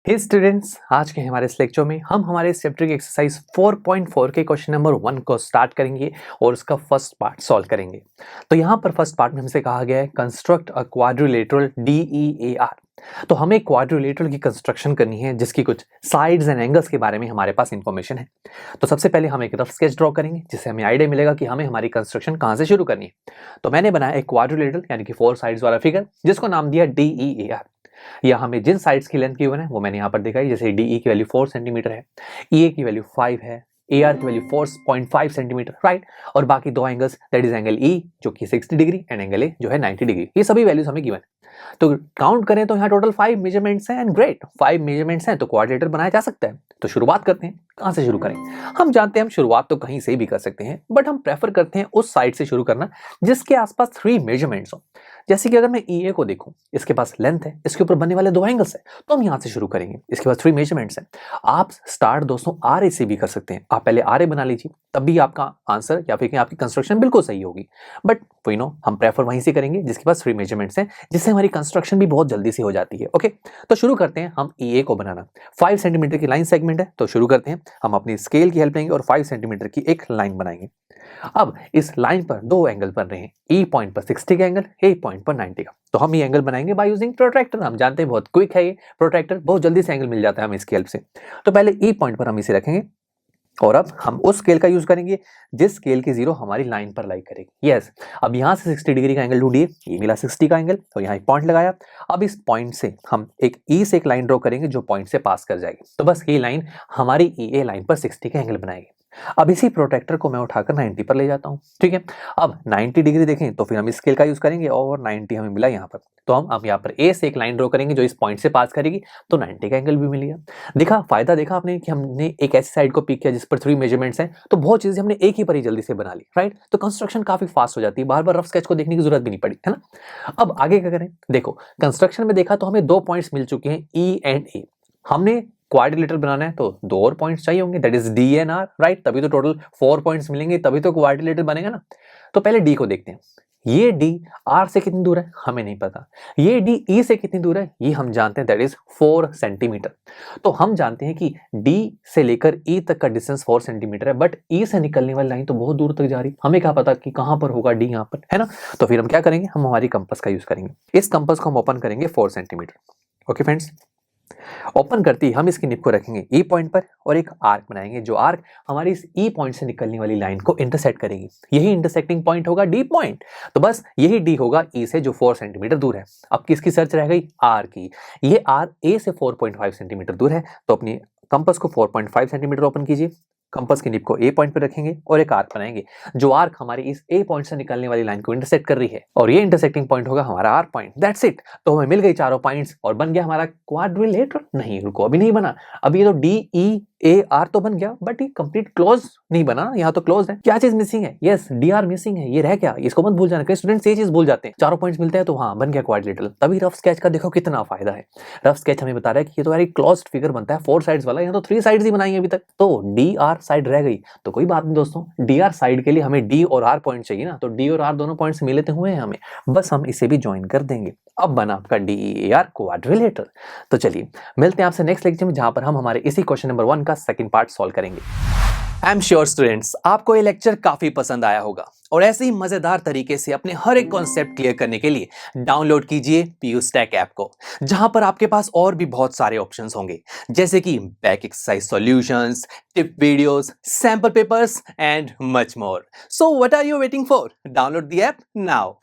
हे students, आज के हमारे इस लेक्चर में हम हमारे इस चैप्टर की एक्सरसाइज 4.4 के क्वेश्चन नंबर 1 को स्टार्ट करेंगे और उसका फर्स्ट पार्ट सॉल्व करेंगे। तो यहाँ पर फर्स्ट पार्ट में हमसे कहा गया है कंस्ट्रक्ट अ क्वाड्रिलेटरल DEAR। तो हमें क्वाड्रिलेटरल की कंस्ट्रक्शन करनी है जिसकी कुछ साइड्स एंड एंगल्स के बारे में हमारे पास इंफॉर्मेशन है। तो सबसे पहले हम एक रफ स्केच ड्रॉ करेंगे जिससे हमें आइडिया मिलेगा कि हमें हमारी कंस्ट्रक्शन कहाँ से शुरू करनी है। तो मैंने बनाया एक क्वाड्रिलेटरल यानी कि 4 साइड्स वाला फिगर जिसको नाम दिया DEAR। या हमें जिन साइड्स की लेंथ गिवन है वो मैंने यहाँ पर दिखाई, जैसे DE की वैल्यू 4 सेंटीमीटर है, EA की वैल्यू 5 है, AR की वैल्यू 4.5 सेंटीमीटर, राइट। और बाकी दो angles that is angle E जो कि 60 डिग्री एंड एंगल A जो है 90 डिग्री। ये सभी वैल्यूज हमें गिवन है। तो काउंट करें तो यहाँ टोटल 5 मेजरमेंट्स हैं एंड ग्रेट 5 मेजरमेंट्स हैं, तो क्वाड्रिलेटरल बनाया जा सकता है। तो शुरुआत करते हैं। कहाँ से शुरू करें? हम जानते हैं हम शुरुआत तो कहीं से भी कर सकते हैं, बट हम प्रेफर करते हैं उस साइड से शुरू करना जिसके आसपास 3 मेजरमेंट्स हो। जैसे कि अगर मैं EA को देखूं, इसके पास लेंथ है, इसके ऊपर बनने वाले 2 एंगल्स है, तो हम यहाँ से शुरू करेंगे। इसके पास 3 मेजरमेंट्स हैं। आप स्टार्ट दोस्तों RA से भी कर सकते हैं। आप पहले RA बना लीजिए, तब भी आपका आंसर या फिर आपकी कंस्ट्रक्शन बिल्कुल सही होगी। बट हम प्रेफर वहीं से करेंगे जिसके पास 3 मेजरमेंट्स हैं, जिससे हमारी कंस्ट्रक्शन भी बहुत जल्दी से हो जाती है। ओके, तो शुरू करते हैं हम EA को बनाना। 5 सेंटीमीटर की लाइन सेगमेंट है, तो शुरू करते हैं। हम अपनी स्केल की हेल्प लेंगे और 5 सेंटीमीटर की एक लाइन बनाएंगे। अब इस लाइन पर 2 एंगल बन रहे हैं, E पॉइंट पर 60 का एंगल, A पॉइंट पर 90 का। तो हम ये एंगल बनाएंगे बाय यूजिंग प्रोट्रैक्टर। हम जानते हैं बहुत क्विक है ये प्रोट्रैक्टर, बहुत जल्दी से एंगल मिल जाता है हमें इसकी हेल्प से। तो पहले E पॉइंट पर हम इसे रखेंगे और अब हम उस स्केल का यूज करेंगे जिस स्केल की जीरो हमारी लाइन पर लाई करेगी। यस, अब यहाँ से 60 डिग्री का एंगल ढूंढिए, ये मिला 60 का एंगल, तो यहाँ एक पॉइंट लगाया। अब इस पॉइंट से हम एक E से एक लाइन ड्रॉ करेंगे जो पॉइंट से पास कर जाएगी। तो बस ये लाइन हमारी EA लाइन पर 60 का एंगल बनाएगी। अब इसी प्रोटेक्टर को मैं उठाकर 90 पर ले जाता हूँ, ठीक है। अब 90 डिग्री देखें तो फिर हम इस स्केल का यूज करेंगे और 90 हमें मिला यहाँ पर। तो हम अब यहाँ पर A से एक लाइन ड्रॉ करेंगे जो इस पॉइंट से पास करेगी, तो 90 का एंगल भी मिल गया। देखा फायदा, देखा आपने कि हमने एक ऐसी साइड को पिक किया जिस पर 3 मेजरमेंट्स हैं, तो बहुत चीजें हमने एक ही पर ही जल्दी से बना ली, राइट। तो कंस्ट्रक्शन काफी फास्ट हो जाती है, बार बार रफ स्केच को देखने की जरूरत भी नहीं पड़ी, है ना। अब आगे क्या करें? देखो कंस्ट्रक्शन में देखा तो हमें 2 पॉइंट्स मिल चुके हैं E एंड A। हमने क्वाड्रिलेटरल बनाना है तो 2 और पॉइंट्स चाहिए होंगे, that is D and R, right. तभी तो टोटल 4 पॉइंट्स मिलेंगे, तभी तो क्वाड्रिलेटरल बनेगा ना। तो पहले D को देखते हैं। ये D R से कितनी दूर है हमें नहीं पता। ये D E से कितनी दूर है ये हम जानते हैं, दैट इज 4 सेंटीमीटर। तो हम जानते हैं कि D से लेकर E तक का डिस्टेंस 4 सेंटीमीटर है, बट E से निकलने वाली लाइन तो बहुत दूर तक जा रही है, हमें क्या पता कि कहां पर होगा D यहाँ पर, है ना। तो फिर हम क्या करेंगे, हम हमारी कंपास का यूज करेंगे। इस कंपास को हम ओपन करेंगे 4 सेंटीमीटर। ओके फ्रेंड्स, ओपन करते ही हम इसकी निप को रखेंगे E पॉइंट पर और एक आर्क बनाएंगे जो आर्क हमारी इस E पॉइंट से निकलने वाली लाइन को इंटरसेक्ट करेगी। यही इंटरसेक्टिंग पॉइंट होगा D पॉइंट। तो बस यही D होगा E से जो 4 सेंटीमीटर दूर है। अब किसकी सर्च रह गई? R की। ये R A से 4.5 सेंटीमीटर दूर है, तो अपनी कंपास को 4.5 सेंटीमीटर ओपन कीजिए। कंपास की निप को A पॉइंट पर रखेंगे और एक आर्क बनाएंगे जो आर्क हमारी इस A पॉइंट से निकलने वाली लाइन को इंटरसेक्ट कर रही है, और ये इंटरसेक्टिंग पॉइंट होगा हमारा R पॉइंट। That's it. तो हमें मिल गई चारों पॉइंट्स और बन गया हमारा क्वाड्रिलेटरल। नहीं रुको, अभी नहीं बना। अभी ये तो DEAR तो बन गया, बट ये कंप्लीट क्लोज नहीं बना। यहाँ तो क्लोज है। क्या चीज मिसिंग है? यस, DR मिसिंग है। ये रह क्या, इसको मत भूल जाना। कई स्टूडेंट्स ये चीज भूल जाते हैं। चारों पॉइंट्स मिलते हैं तो हाँ बन गया क्वाड्रिलेटरल। तभी रफ स्केच का देखो कितना फायदा है। रफ स्केच हमें बता रहा है कि ये तो यार क्लोज्ड फिगर बनता है 4 साइड्स वाला, यहाँ तो 3 साइड्स ही बनाई है अभी तक। तो DR साइड रह गई तो कोई बात नहीं दोस्तों, DR साइड के लिए हमें D और R पॉइंट चाहिए ना, तो D और R दोनों पॉइंट्स मिलते हुए हैं हमें, बस हम इसे भी ज्वाइन कर देंगे। अब बना आपका DEAR क्वाड्रिलेटरल। तो चलिए मिलते हैं आपसे नेक्स्ट लेक्चर में, जहां पर हम हमारे इसी क्वेश्चन नंबर 1 का सेकंड पार्ट सॉल्व करेंगे। आई एम श्योर स्टूडेंट्स आपको ये लेक्चर काफी पसंद आया होगा, और ऐसे ही मजेदार तरीके से अपने हर एक कॉन्सेप्ट क्लियर करने के लिए डाउनलोड कीजिए PUSTACK ऐप को, जहां पर आपके पास और भी बहुत सारे ऑप्शंस होंगे, जैसे कि back exercise solutions, tip videos, sample papers and much more. So what are you waiting for? Download the app now.